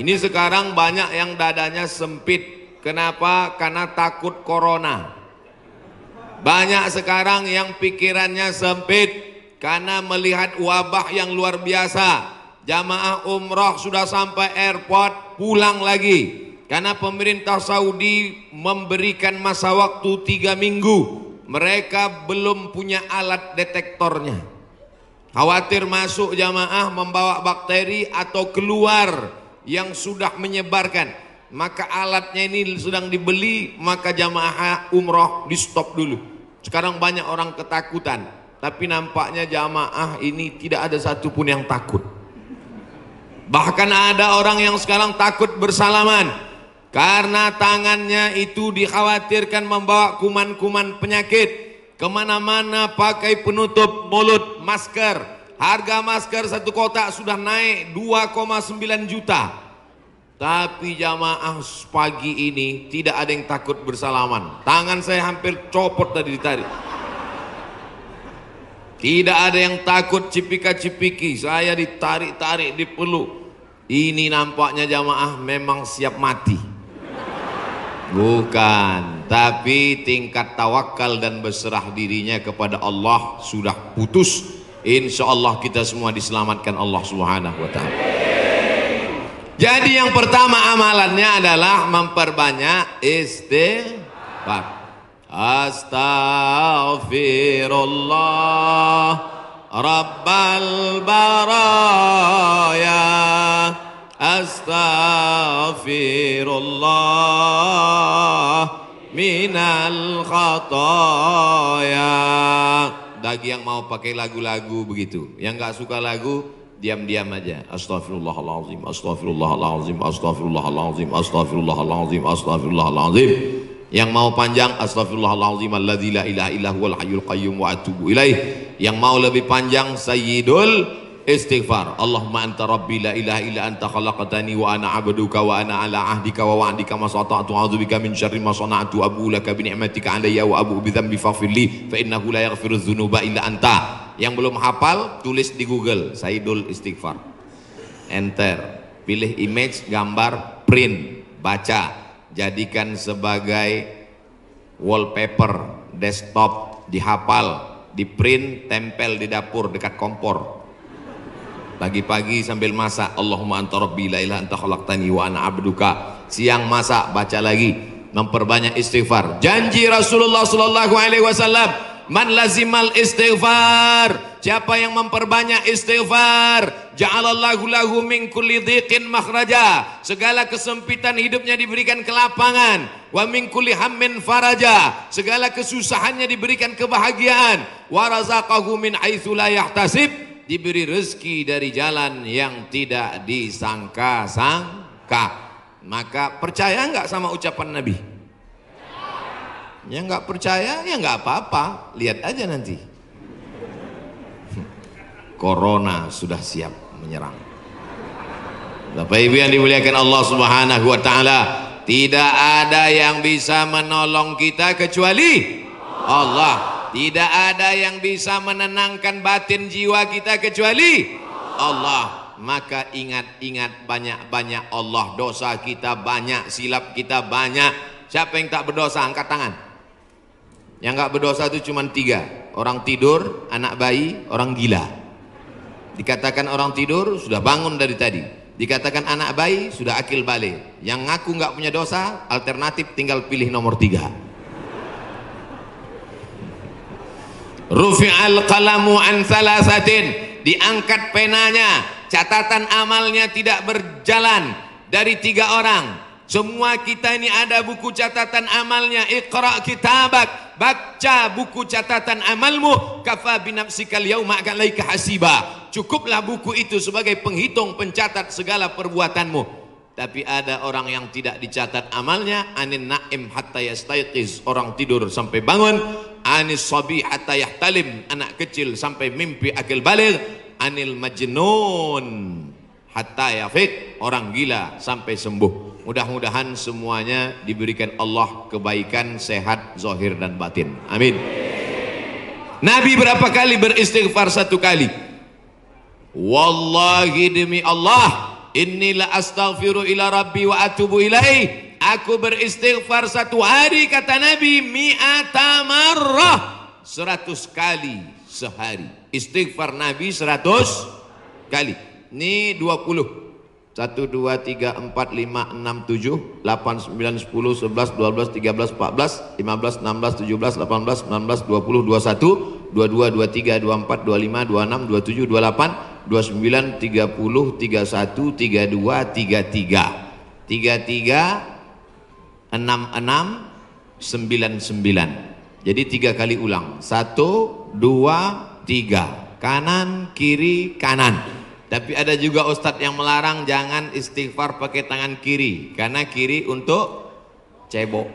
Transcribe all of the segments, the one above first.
Ini sekarang banyak yang dadanya sempit. Kenapa? Karena takut corona. Banyak sekarang yang pikirannya sempit karena melihat wabah yang luar biasa. Jamaah umrah sudah sampai airport, pulang lagi. Karena pemerintah Saudi memberikan masa waktu 3 minggu. Mereka belum punya alat detektornya. Khawatir masuk jamaah membawa bakteri atau keluar yang sudah menyebarkan. Maka alatnya ini sedang dibeli, maka jamaah umrah di stop dulu. Sekarang banyak orang ketakutan, tapi nampaknya jamaah ini tidak ada satupun yang takut. Bahkan ada orang yang sekarang takut bersalaman karena tangannya itu dikhawatirkan membawa kuman-kuman penyakit. Kemana-mana pakai penutup mulut, masker. Harga masker satu kotak sudah naik 2,9 juta. Tapi jamaah pagi ini tidak ada yang takut bersalaman. Tangan saya hampir copot tadi ditarik. Tidak ada yang takut cipika-cipiki. Saya ditarik-tarik, dipeluk. Ini nampaknya jamaah memang siap mati. Bukan, tapi tingkat tawakal dan berserah dirinya kepada Allah sudah putus. Insya Allah kita semua diselamatkan Allah Subhanahu wa ta'ala. Jadi yang pertama amalannya adalah memperbanyak istighfar. Astaghfirullah Rabbal baraya, astaghfirullah minal khataya. Bagi yang mau pakai lagu-lagu begitu, yang nggak suka lagu diam-diam aja. Astaghfirullahaladzim, astaghfirullahaladzim, astaghfirullahaladzim, astaghfirullahaladzim, astaghfirullahaladzim. Yang mau panjang, astaghfirullahaladzim alladzi la ilaha illa huwal hayyul qayyum wa atubu ilaih. Yang mau lebih panjang, sayyidul istighfar. Allahumma anta rabbi la ilaha illa anta khalaqtani wa ana abduka wa ana ala ahdika wa wa'dika ma sata'tu a'udzubika min syarri ma sana'tu abu laka bi ni'matika alayya wa abu bi dzambi faghfirli fa innahu la yaghfiru dzunuba illa anta. Yang belum hafal tulis di Google Sayyidul Istighfar, enter, pilih image, gambar, print, baca, jadikan sebagai wallpaper desktop, dihafal, di print, tempel di dapur dekat kompor. Pagi-pagi sambil masak, Allahumma anta rabbi la ilaha anta khalaqtani wa ana abduka. Siang masak, baca lagi, memperbanyak istighfar. Janji Rasulullah sallallahu alaihi wasallam, man lazimal istighfar, siapa yang memperbanyak istighfar, ja'alallahu lahu min kulli dhiqin makhraja, segala kesempitan hidupnya diberikan kelapangan, wa min kulli hammin faraja, segala kesusahannya diberikan kebahagiaan, wa razaqahu min haitsu la yahtasib, diberi rezeki dari jalan yang tidak disangka-sangka. Maka percaya enggak sama ucapan Nabi? Yang nggak percaya ya nggak apa-apa, lihat aja nanti. Corona sudah siap menyerang. Bapak Ibu yang dimuliakan Allah Subhanahu wa taala, tidak ada yang bisa menolong kita kecuali Allah. Tidak ada yang bisa menenangkan batin jiwa kita kecuali Allah. Maka ingat-ingat banyak-banyak Allah. Dosa kita banyak, silap kita banyak. Siapa yang tak berdosa angkat tangan. Yang nggak berdosa itu cuma 3. Orang tidur, anak bayi, orang gila. Dikatakan orang tidur sudah bangun dari tadi. Dikatakan anak bayi sudah akil balik. Yang ngaku nggak punya dosa, alternatif tinggal pilih nomor 3. Rufi'al qalamu an thalathatin, diangkat penanya, catatan amalnya tidak berjalan dari 3 orang. Semua kita ini ada buku catatan amalnya. Iqra kitabak, baca buku catatan amalmu. Kafa binafsikal yauma alaika hasiba. Cukuplah buku itu sebagai penghitung, pencatat segala perbuatanmu. Tapi ada orang yang tidak dicatat amalnya. Anin na'im hatta yastayqiz, orang tidur sampai bangun. Anis sabi hatta yahtalim, anak kecil sampai mimpi akil baligh. Anil majnun hatta yafiq, orang gila sampai sembuh. Mudah-mudahan semuanya diberikan Allah kebaikan, sehat, zahir dan batin. Amin. Nabi berapa kali beristighfar? 1 kali. Wallahi demi Allah, Inni la astaghfiru ila rabbi wa atubu ilaih. Aku beristighfar satu hari, kata Nabi, mi'ata marrah, 100 kali sehari. Istighfar Nabi 100 kali. Ini 20. 1, 2, 3, 4, 5, 6, 7, 8, 9, 10, 11, 12, 13, 14, 15, 16, 17, 18, 19, 20, 21, 22, 23, 24, 25, 26, 27, 28, 29, 30, 31, 32, 33, 33, 66, 99. Jadi 3 kali ulang. 1, 2, 3. Kanan, kiri, kanan. Tapi ada juga ustadz yang melarang jangan istighfar pakai tangan kiri, karena kiri untuk cebok.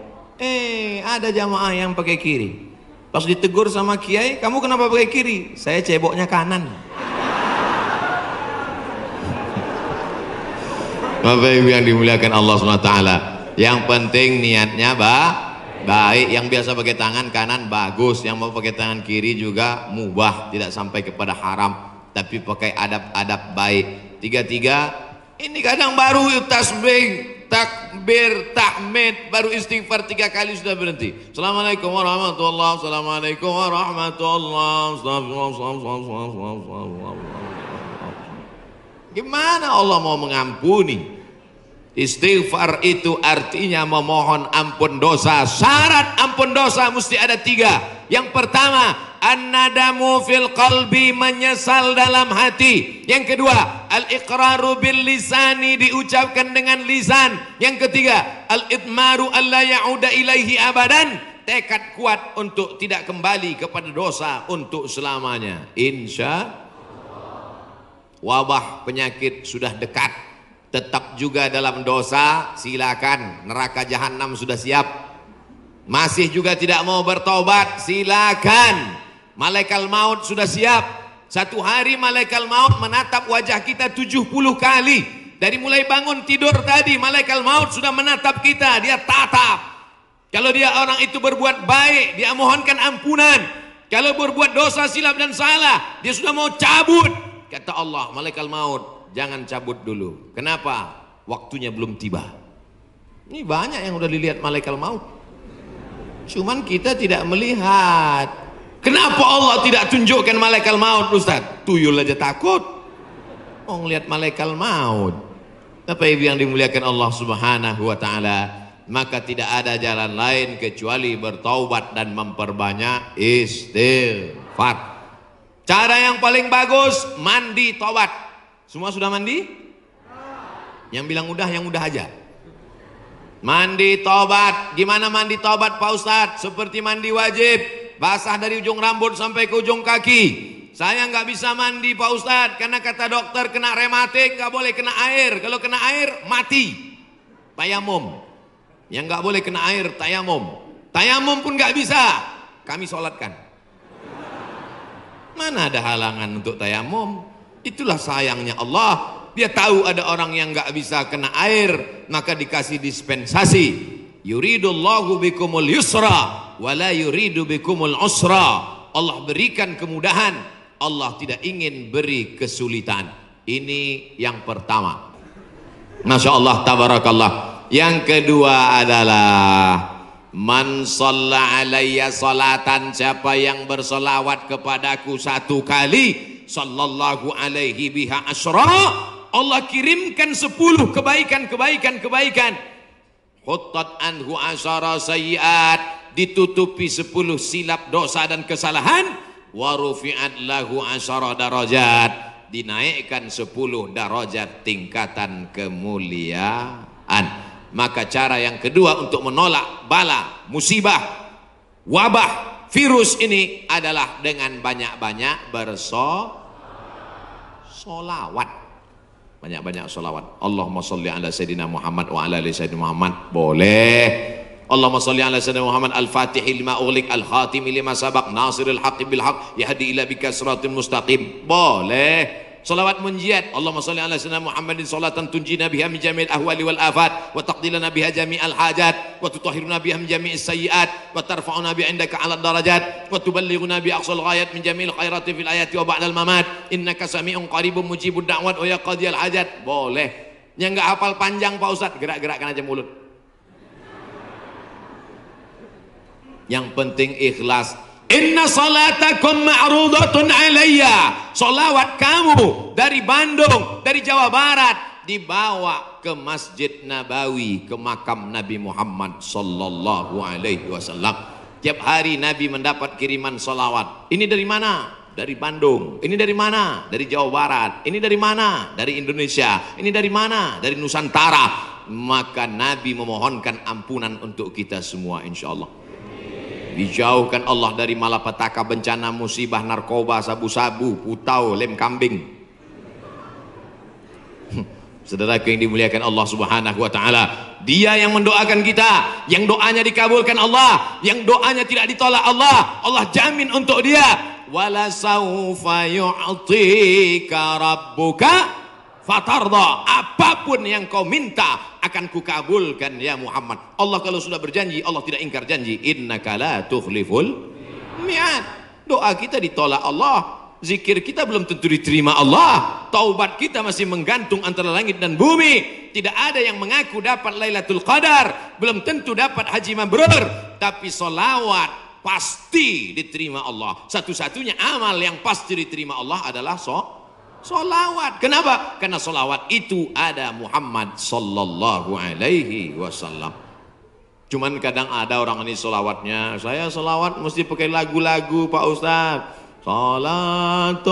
Ada jamaah yang pakai kiri. Pas ditegur sama kiai, kamu kenapa pakai kiri? Saya ceboknya kanan. Bapak Ibu yang dimuliakan Allah SWT, yang penting niatnya baik. Yang biasa pakai tangan kanan bagus, yang mau pakai tangan kiri juga mubah, tidak sampai kepada haram, tapi pakai adab-adab baik. 3, ini kadang baru tasbih, takbir, tahmid, baru istighfar 3 kali sudah berhenti. Assalamualaikum warahmatullahi wabarakatuh. Assalamualaikum warahmatullahi wabarakatuh. Gimana Allah mau mengampuni? Istighfar itu artinya memohon ampun dosa. Syarat ampun dosa mesti ada 3. Yang pertama, an-nadamu fil qalbi, menyesal dalam hati. Yang kedua, al-iqraru bil lisani, diucapkan dengan lisan. Yang ketiga, al-idmaru alla ya'uda ilaihi abadan, tekad kuat untuk tidak kembali kepada dosa untuk selamanya. Insya wabah penyakit sudah dekat, tetap juga dalam dosa, silakan, neraka jahanam sudah siap. Masih juga tidak mau bertobat, silakan, malaikat maut sudah siap. Satu hari malaikat maut menatap wajah kita 70 kali. Dari mulai bangun tidur tadi, malaikat maut sudah menatap kita, dia tatap. Kalau dia orang itu berbuat baik, dia mohonkan ampunan. Kalau berbuat dosa, silap dan salah, dia sudah mau cabut. Kata Allah, malaikat maut, jangan cabut dulu. Kenapa? Waktunya belum tiba. Ini banyak yang udah dilihat malaikat maut, cuman kita tidak melihat. Kenapa Allah tidak tunjukkan malaikat maut, Ustaz? Tuyul aja takut mau ngelihat malaikat maut. Bapak Ibu yang dimuliakan Allah Subhanahu wa taala, maka tidak ada jalan lain kecuali bertaubat dan memperbanyak istighfar. Cara yang paling bagus, mandi taubat. Semua sudah mandi? Yang bilang udah, yang udah aja. Mandi taubat. Gimana mandi taubat Pak Ustadz? Seperti mandi wajib, basah dari ujung rambut sampai ke ujung kaki. Saya nggak bisa mandi Pak Ustadz, karena kata dokter kena rematik, nggak boleh kena air. Kalau kena air mati. Tayamum. Yang nggak boleh kena air tayamum. Tayamum pun nggak bisa, kami sholatkan. Mana ada halangan untuk tayamum? Itulah sayangnya Allah. Dia tahu ada orang yang nggak bisa kena air, maka dikasih dispensasi. Yuridullahu bikumul yusra wa la yuridu bikumul usra. Allah berikan kemudahan, Allah tidak ingin beri kesulitan. Ini yang pertama. Masya Allah, tabarakallah. Yang kedua adalah man shalla alayya salatan, siapa yang bersolawat kepadaku 1 kali, sallallahu alaihi biha asyra, Allah kirimkan 10 kebaikan. Huttat anhu asyara sayyiat, ditutupi 10 silap dosa dan kesalahan. Wa rufi'at lahu asyara darajat, dinaikkan 10 darajat tingkatan kemuliaan. Maka cara yang kedua untuk menolak bala, musibah, wabah, virus ini adalah dengan banyak-banyak bersolawat. Banyak-banyak solawat. Allahumma salli ala Sayyidina Muhammad wa ala ali Sayyidina Muhammad. Boleh. Allahumma salli ala Sayyidina Muhammad al-Fatihil lima ughliq al-khatimi lima sabaq nasiril haqqi bil haqq yahdi ila bika siratal mustaqim. Boleh. Salawat munjiat. Allahumma salli ala Sayyidina Muhammadin salatan tunjina biha min jami'il ahwali wal afat wa taqdilana biha jami'al hajat wa tutahhiruna biha min jami'is sayyiat wa tarfa'una bi 'indaka 'ala darajat wa tuballighuna bi aqsal ghayat min jami'il khairati fil ayati wa ba'dal mamat innaka sami'un qaribun mujibud da'wat wa ya qadiyal hajat. Boleh. Yang nggak hafal panjang Pak Ustadz, gerak-gerakkan aja mulut. Yang penting ikhlas. Inna salatakum ma'rudatun alayya. Salawat kamu dari Bandung, dari Jawa Barat, dibawa ke Masjid Nabawi, ke makam Nabi Muhammad sallallahu alaihi wasallam. Tiap hari Nabi mendapat kiriman salawat. Ini dari mana? Dari Bandung. Ini dari mana? Dari Jawa Barat. Ini dari mana? Dari Indonesia. Ini dari mana? Dari Nusantara. Maka Nabi memohonkan ampunan untuk kita semua insyaallah. Dijauhkan Allah dari malapetaka, bencana, musibah, narkoba, sabu-sabu, putau, lem kambing. Saudaraku yang dimuliakan Allah Subhanahu wa taala, Dia yang mendoakan kita, yang doanya dikabulkan Allah, yang doanya tidak ditolak Allah. Allah jamin untuk dia. Wala saufa yu'tika rabbuka fatarda. Apapun yang kau minta akan kukabulkan ya Muhammad. Allah kalau sudah berjanji, Allah tidak ingkar janji. Innaka la tukhliful mi'ad. Doa kita ditolak Allah, zikir kita belum tentu diterima Allah, taubat kita masih menggantung antara langit dan bumi. Tidak ada yang mengaku dapat Lailatul Qadar, belum tentu dapat haji mabrur, tapi solawat pasti diterima Allah. Satu-satunya amal yang pasti diterima Allah adalah solawat. Kenapa? Karena solawat itu ada Muhammad sallallahu alaihi wasallam. Cuman kadang ada orang ini solawatnya, saya solawat mesti pakai lagu-lagu Pak Ustadz. Salatullah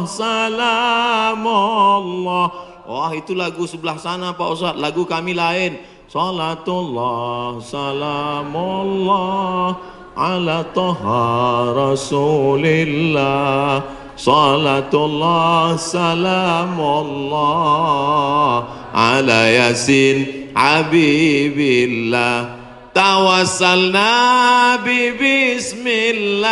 salamullah. Wah, itu lagu sebelah sana Pak Ustadz, lagu kami lain. Salatullah salamullah ala toha rasulillah. Salatullah salamullah ala yasin habibillah. Tawassalna bi bismillah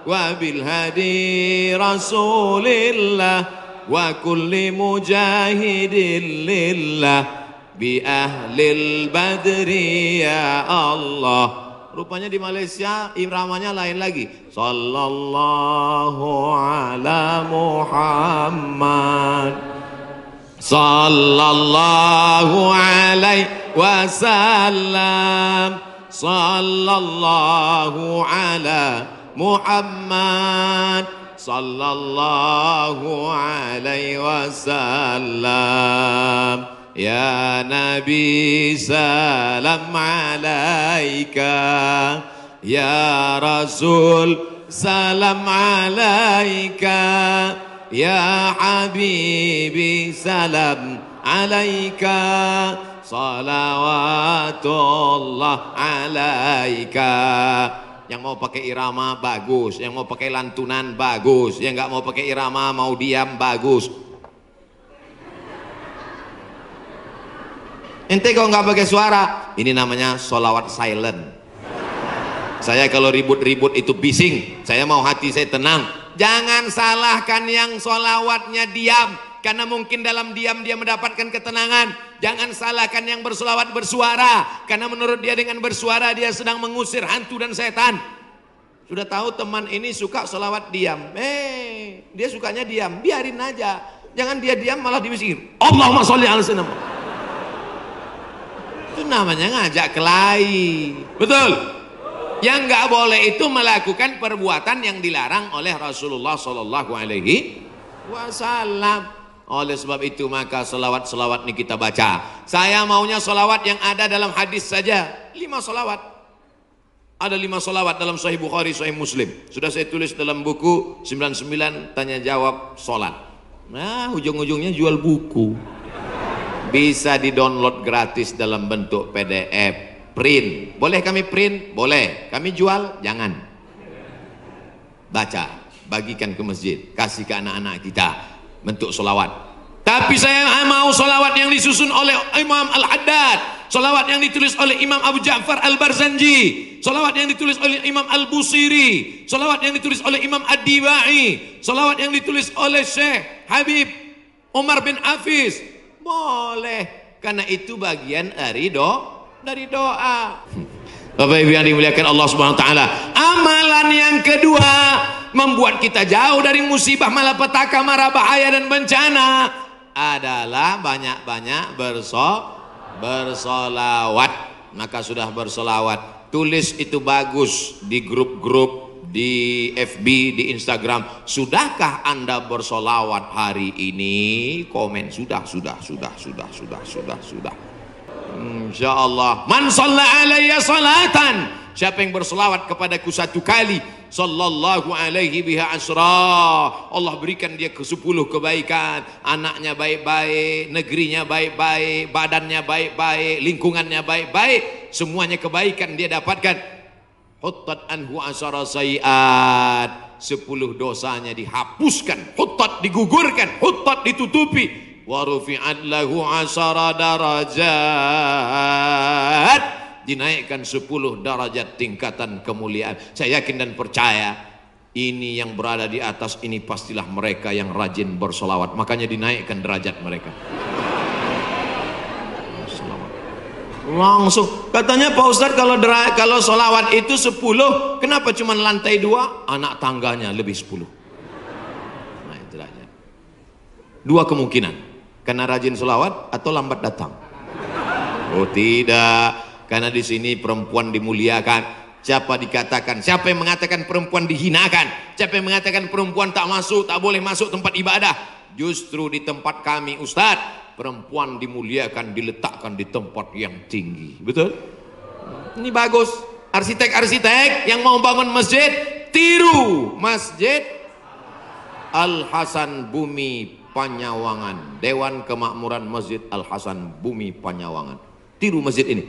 wa bil hadi rasulillah wa kulli mujahidin lillah bi ahlil badri ya Allah. Rupanya di Malaysia iramanya lain lagi. Sallallahu ala Muhammad, sallallahu alaihi wasallam, sallallahu ala Muhammad, sallallahu alaihi wasallam. Ya Nabi salam alaika, ya Rasul salam alaika, ya Habibi salam alaika, salawatullah alaika. Yang mau pakai irama bagus, yang mau pakai lantunan bagus, yang nggak mau pakai irama mau diam bagus. Ente kalau nggak pakai suara, ini namanya solawat silent. Saya kalau ribut-ribut itu bising, saya mau hati saya tenang. Jangan salahkan yang solawatnya diam, karena mungkin dalam diam dia mendapatkan ketenangan. Jangan salahkan yang bersolawat bersuara, karena menurut dia dengan bersuara dia sedang mengusir hantu dan setan. Sudah tahu teman ini suka solawat diam, dia sukanya diam, biarin aja. Jangan dia diam malah dibisir. Allahumma sholli ala sayyidina. Itu namanya ngajak kelahi. Betul? Yang nggak boleh itu melakukan perbuatan yang dilarang oleh Rasulullah Sallallahu Alaihi Wasallam. Oleh sebab itu maka selawat-selawat ini kita baca. Saya maunya selawat yang ada dalam hadis saja. 5 selawat. Ada 5 selawat dalam Sahih Bukhari, Sahih Muslim. Sudah saya tulis dalam buku 99 tanya jawab solat. Nah, ujung-ujungnya jual buku. Bisa di-download gratis dalam bentuk PDF, print. Boleh kami print? Boleh. Kami jual? Jangan. Baca, bagikan ke masjid, kasih ke anak-anak kita bentuk solawat. Tapi saya mau solawat yang disusun oleh Imam Al-Haddad, solawat yang ditulis oleh Imam Abu Ja'far Al-Barzanji, solawat yang ditulis oleh Imam Al-Busiri, solawat yang ditulis oleh Imam Ad-Dibai, solawat yang ditulis oleh Syekh Habib Umar bin Hafiz. Boleh, karena itu bagian dari doa. Bapak Ibu yang dimuliakan Allah Subhanahu wa taala. Amalan yang kedua membuat kita jauh dari musibah, malapetaka, mara bahaya dan bencana. adalah banyak-banyak bersolawat. Maka sudah bersolawat, tulis itu bagus di grup-grup, di FB, di Instagram. Sudahkah Anda bersolawat hari ini? Komen sudah. Insya Allah. Man shalla alayya salatan, siapa yang bersolawat kepadaku satu kali, sallallahu alaihi biha asra, Allah berikan dia ke 10 kebaikan. Anaknya baik-baik, negerinya baik-baik, badannya baik-baik, lingkungannya baik-baik, semuanya kebaikan dia dapatkan. Huttat anhu asara sayiat, 10 dosanya dihapuskan. Huttat digugurkan, huttat ditutupi. Wa rufi'at lahu asara darajat, dinaikkan 10 derajat tingkatan kemuliaan. Saya yakin dan percaya ini yang berada di atas ini pastilah mereka yang rajin bersolawat, makanya dinaikkan derajat mereka. Langsung katanya Pak Ustadz, kalau solawat itu 10, kenapa cuma lantai 2? Anak tangganya lebih 10. Nah itu aja. 2 kemungkinan, karena rajin solawat atau lambat datang. Oh tidak, karena di sini perempuan dimuliakan. Siapa yang mengatakan perempuan dihinakan? Siapa yang mengatakan perempuan tak boleh masuk tempat ibadah? Justru di tempat kami Ustadz, perempuan dimuliakan, diletakkan di tempat yang tinggi. Betul? Ini bagus. Arsitek-arsitek yang mau bangun masjid, tiru Masjid Al-Hasan Bumi Panyawangan, Dewan Kemakmuran Masjid Al-Hasan Bumi Panyawangan. Tiru masjid ini.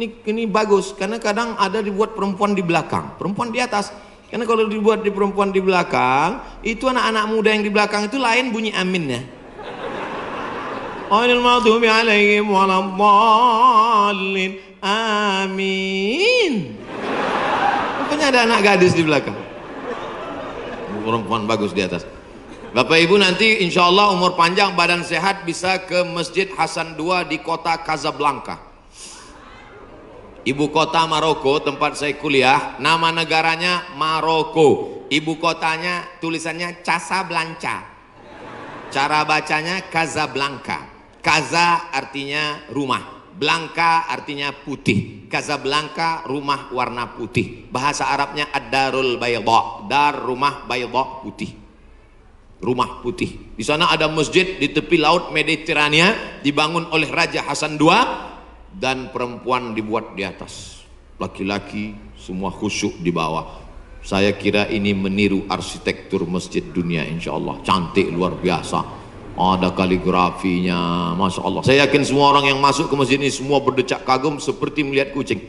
Ini bagus, karena kadang ada dibuat perempuan di belakang, perempuan di atas. Karena kalau dibuat di perempuan di belakang, itu anak-anak muda yang di belakang itu lain bunyi aminnya. Ghairil maghdubi alaihim waladdallin. Amin. Rupanya ada anak gadis di belakang. Perempuan bagus di atas. Bapak Ibu nanti insya Allah umur panjang, badan sehat, bisa ke Masjid Hasan II di kota Casablanca, ibu kota Maroko, tempat saya kuliah. Nama negaranya Maroko, ibu kotanya tulisannya Casablanca, cara bacanya Casablanca. Casa artinya rumah, Blanca artinya putih. Casablanca rumah warna putih. Bahasa Arabnya ad-darul bayda, dar rumah, bayda putih, rumah putih. Di sana ada masjid di tepi laut Mediterania, dibangun oleh Raja Hasan II, dan perempuan dibuat di atas, laki-laki semua khusyuk di bawah. Saya kira ini meniru arsitektur masjid dunia, insya Allah cantik luar biasa. Ada kaligrafinya, masya Allah. Saya yakin semua orang yang masuk ke masjid ini semua berdecak kagum seperti melihat kucing.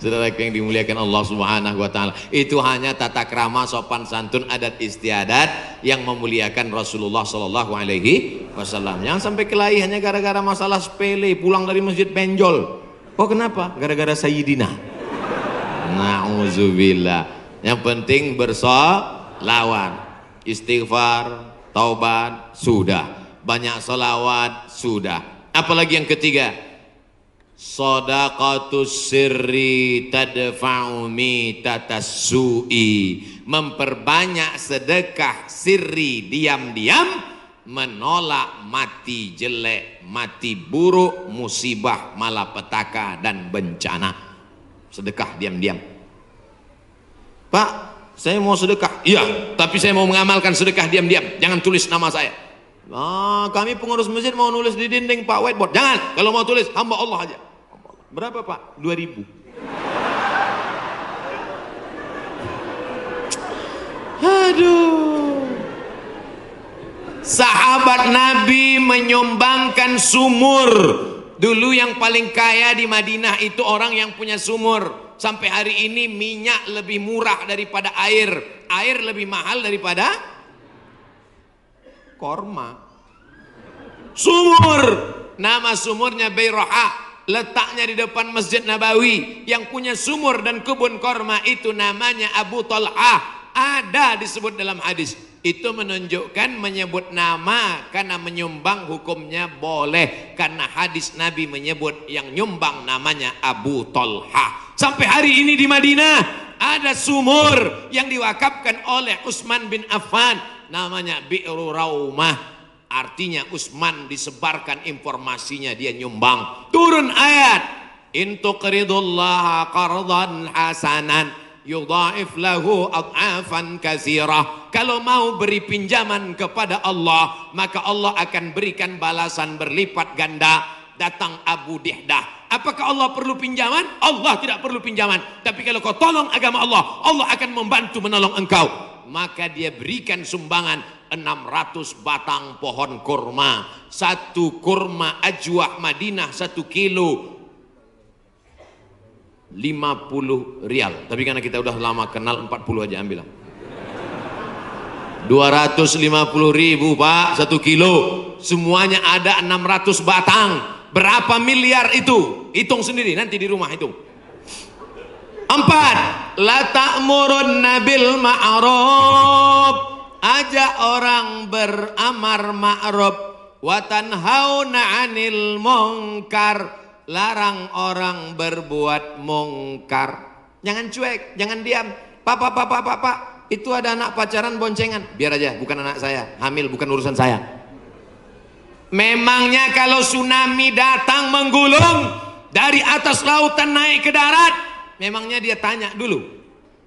Saudara yang dimuliakan Allah Subhanahu wa taala, itu hanya tata krama, sopan santun, adat istiadat yang memuliakan Rasulullah sallallahu alaihi wasallam. Jangan sampai kelahi hanya gara-gara masalah sepele, pulang dari masjid benjol. Oh kenapa? Gara-gara Sayyidina. Nauzubillah. Yang penting bersolawat, istighfar, taubat, sudah. Banyak solawat, sudah. Apalagi yang ketiga? Shadaqatus sirri tadfa'u mitatas su'i, memperbanyak sedekah sirri, diam-diam, menolak mati jelek, mati buruk, musibah, malapetaka dan bencana. Sedekah diam-diam. Pak, saya mau sedekah. Iya, tapi saya mau mengamalkan sedekah diam-diam, jangan tulis nama saya. Kami pengurus masjid mau nulis di dinding Pak, whiteboard. Jangan, kalau mau tulis hamba Allah aja. Berapa Pak? 2.000. Aduh. Sahabat Nabi menyumbangkan sumur. Dulu yang paling kaya di Madinah itu orang yang punya sumur. Sampai hari ini minyak lebih murah daripada air. Air lebih mahal daripada korma. Sumur. Nama sumurnya Bayroha. Letaknya di depan Masjid Nabawi. Yang punya sumur dan kebun korma itu namanya Abu Talhah. Ada disebut dalam hadis. Itu menunjukkan menyebut nama karena menyumbang hukumnya boleh. Karena hadis Nabi menyebut yang nyumbang namanya Abu Talhah. Sampai hari ini di Madinah Ada sumur yang diwakafkan oleh Utsman bin Affan, namanya Bi'ru Raumah. Artinya Utsman disebarkan informasinya, dia nyumbang. Turun ayat, in tuqridullaha qardan hasanan yudha'if lahu ad'afan katsirah. Kalau mau beri pinjaman kepada Allah, maka Allah akan berikan balasan berlipat ganda. Datang Abu Dihdah. Apakah Allah perlu pinjaman? Allah tidak perlu pinjaman. Tapi kalau kau tolong agama Allah, Allah akan membantu menolong engkau. Maka dia berikan sumbangan 600 batang pohon kurma. Satu kurma ajwah Madinah 1 kilo 50 rial. Tapi karena kita udah lama kenal, 40 aja ambil. 250.000 Pak 1 kilo. Semuanya ada 600 batang. Berapa miliar itu? Hitung sendiri nanti di rumah hitung. 4. La ta'murunna bil ma'ruf. Ajak orang beramar ma'ruf. Wa tanhauna 'anil munkar. Larang orang berbuat mungkar. Jangan cuek, jangan diam. Pak, itu ada anak pacaran boncengan. Biar aja, bukan anak saya. Hamil bukan urusan saya. Memangnya kalau tsunami datang menggulung dari atas lautan naik ke darat, memangnya dia tanya dulu.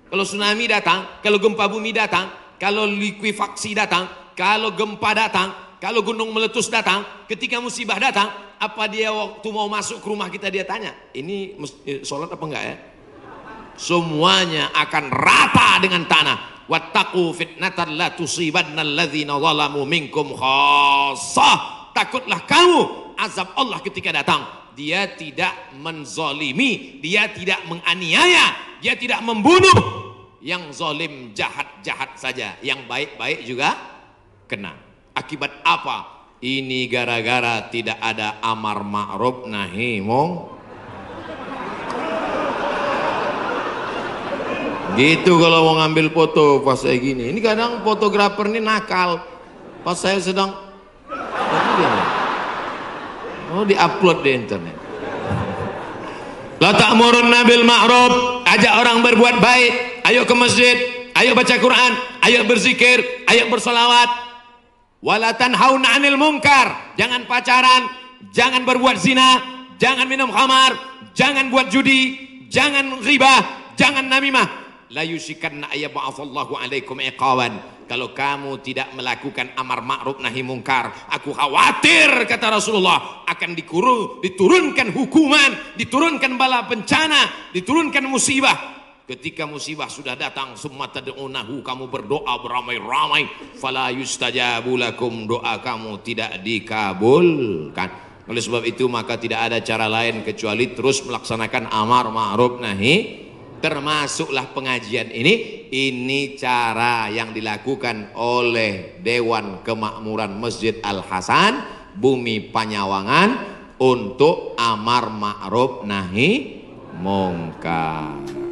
Kalau tsunami datang, kalau gempa bumi datang, kalau likuifaksi datang, kalau gempa datang, kalau gunung meletus datang, ketika musibah datang, apa dia waktu mau masuk ke rumah kita dia tanya, ini sholat apa enggak ya? Semuanya akan rata dengan tanah. Wattaqu fitnatan la tusibanna alladzina zalamu minkum khassah. Takutlah kamu azab Allah ketika datang. Dia tidak menzalimi, dia tidak menganiaya, dia tidak membunuh. Yang zalim jahat-jahat saja, yang baik-baik juga kena. Akibat apa? Ini gara-gara tidak ada amar ma'ruf nahi munkar. Gitu kalau mau ngambil foto pas saya gini. Ini kadang fotografer ini nakal. Pas saya sedang diupload di internet. La ta'murunna bil ma'ruf. Ajak orang berbuat baik. Ayo ke masjid, ayo baca Quran, ayo berzikir, ayo bersolawat. Wala tanhauna 'anil munkar. Jangan pacaran, jangan berbuat zina, jangan minum khamar, jangan buat judi, jangan ghibah, jangan namimah. La yusikanna ayyab'atsallahu 'alaikum iqawan. Kalau kamu tidak melakukan amar ma'ruf nahi mungkar, aku khawatir kata Rasulullah akan diturunkan hukuman, diturunkan bala bencana, diturunkan musibah. Ketika musibah sudah datang, summa tad'unahu, kamu berdoa beramai-ramai, fala yustajabu lakum, doa kamu tidak dikabulkan. Oleh sebab itu maka tidak ada cara lain kecuali terus melaksanakan amar ma'ruf nahi. Termasuklah pengajian ini cara yang dilakukan oleh Dewan Kemakmuran Masjid Al-Hasan Bumi Panyawangan untuk amar ma'ruf nahi mungkar.